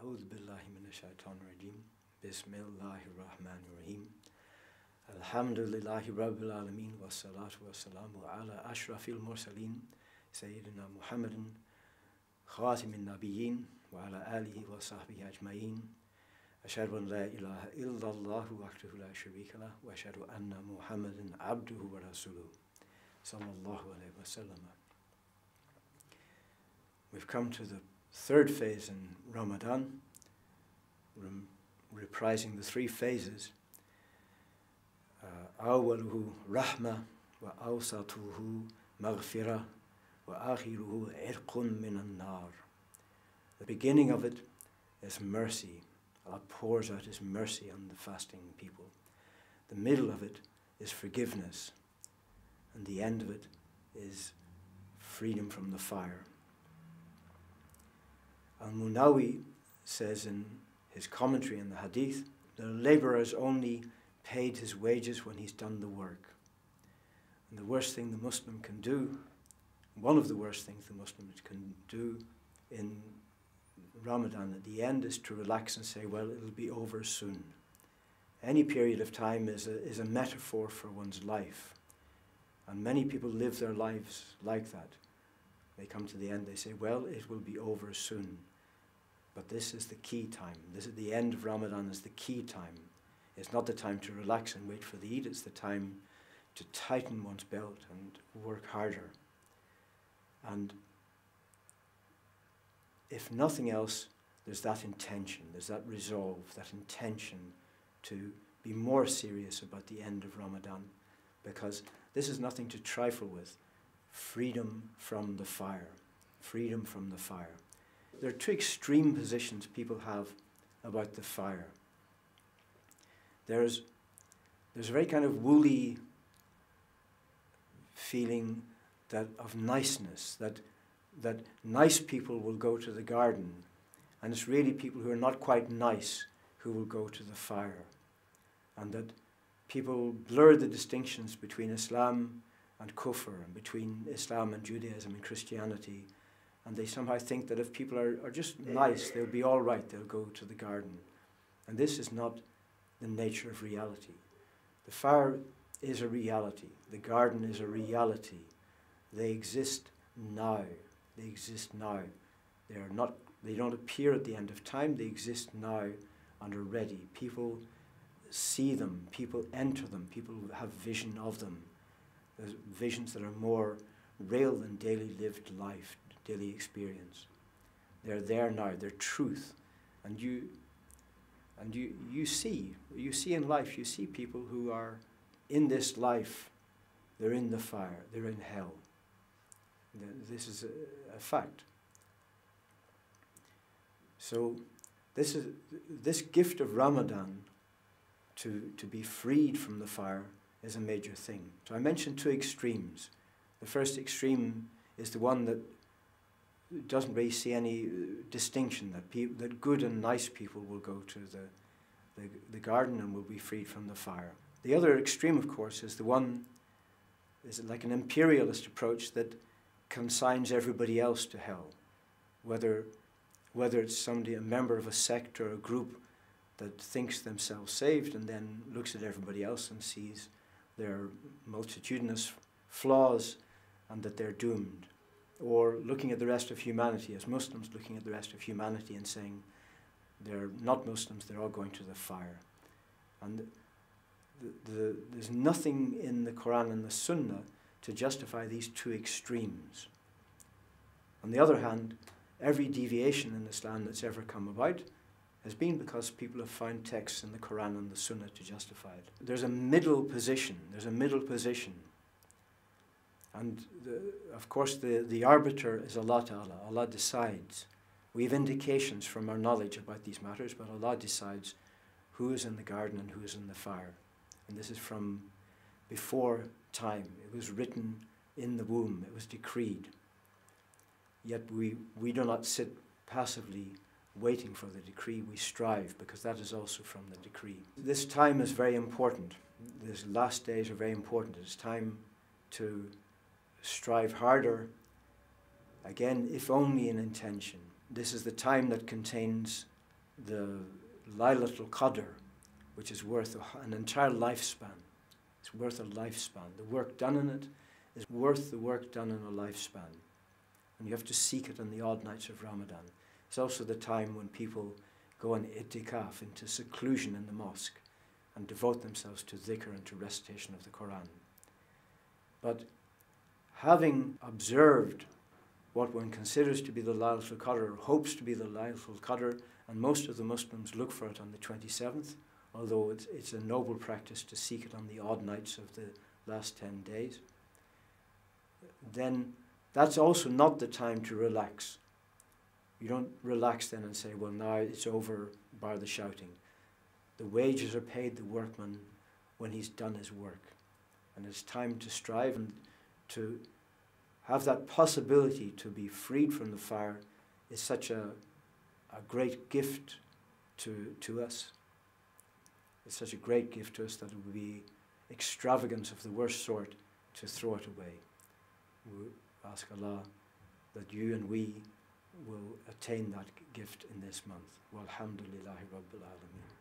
أعوذ بالله من الشيطان الرجيم بسم الله الرحمن الرحيم الحمد لله رب العالمين والصلاة والسلام على أشرف المرسلين سيدنا محمد خاتم النبيين وعلى آله وصحبه أجمعين أشهد أن لا إله إلا الله وحده لا شريك له وأشهد أن محمدا عبده ورسوله صلى الله عليه وسلم. We've come to the third phase in Ramadan, reprising the three phases. أوله رحمة وأوسطه مغفرة وآخره عرق من النار. The beginning of it is mercy. Allah pours out His mercy on the fasting people. The middle of it is forgiveness. And the end of it is freedom from the fire. Al-Munawi says in his commentary on the hadith, the laborer is only paid his wages when he's done the work. And the worst thing the Muslim can do, one of the worst things the Muslims can do in Ramadan at the end, is to relax and say, well, it'll be over soon. Any period of time is a metaphor for one's life. And many people live their lives like that. They come to the end, they say, well, it will be over soon. But this is the key time. This is the end of Ramadan, is the key time. It's not the time to relax and wait for the Eid. It's the time to tighten one's belt and work harder. And if nothing else, there's that intention, there's that resolve, that intention to be more serious about the end of Ramadan, because this is nothing to trifle with. Freedom from the fire. Freedom from the fire. There are two extreme positions people have about the fire. There's a very kind of woolly feeling of niceness, that nice people will go to the garden, and it's really people who are not quite nice who will go to the fire. And that people blur the distinctions between Islam and kufr, and between Islam and Judaism and Christianity, and they somehow think that if people are just nice, they'll be all right, they'll go to the garden. And this is not the nature of reality. The fire is a reality. The garden is a reality. They exist now. They exist now. They don't appear at the end of time. They exist now and are ready. People see them. People enter them. People have vision of them. There's visions that are more real than daily lived life, daily experience. They're there now. They're truth. And you see in life, you see people who are in this life, they're in the fire, they're in hell. This is a fact. So this gift of Ramadan to be freed from the fire is a major thing. So I mentioned two extremes. The first extreme is the one that doesn't really see any distinction, that good and nice people will go to the garden and will be freed from the fire. The other extreme, of course, is the one, is like an imperialist approach that consigns everybody else to hell, whether it's somebody, a member of a sect or a group that thinks themselves saved and then looks at everybody else and sees their multitudinous flaws and that they're doomed. Or looking at the rest of humanity as Muslims, looking at the rest of humanity and saying they're not Muslims, they're all going to the fire. And there's nothing in the Quran and the Sunnah to justify these two extremes. On the other hand, every deviation in Islam that's ever come about has been because people have found texts in the Quran and the Sunnah to justify it. There's a middle position. And of course the arbiter is Allah Ta'ala. Allah decides. We have indications from our knowledge about these matters, but Allah decides who is in the garden and who is in the fire. And this is from before time. It was written in the womb. It was decreed. Yet we do not sit passively waiting for the decree. We strive, because that is also from the decree. This time is very important. These last days are very important. It's time to strive harder, again, if only in intention. This is the time that contains the Laylatul Qadr, which is worth an entire lifespan. It's worth a lifespan. The work done in it is worth the work done in a lifespan. And you have to seek it on the odd nights of Ramadan. It's also the time when people go in itikaf, into seclusion in the mosque, and devote themselves to dhikr and to recitation of the Quran. But having observed what one considers to be the Laylatul Qadr, or hopes to be the Laylatul Qadr, and most of the Muslims look for it on the 27th, although it's a noble practice to seek it on the odd nights of the last 10 days, then that's also not the time to relax. You don't relax then and say, well, now it's over, bar the shouting. The wages are paid the workman when he's done his work. And it's time to strive and to have that possibility to be freed from the fire is such a great gift to us. It's such a great gift to us that it would be extravagance of the worst sort to throw it away. We ask Allah that you and we will attain that gift in this month. Walhamdulillahi Rabbil Alameen.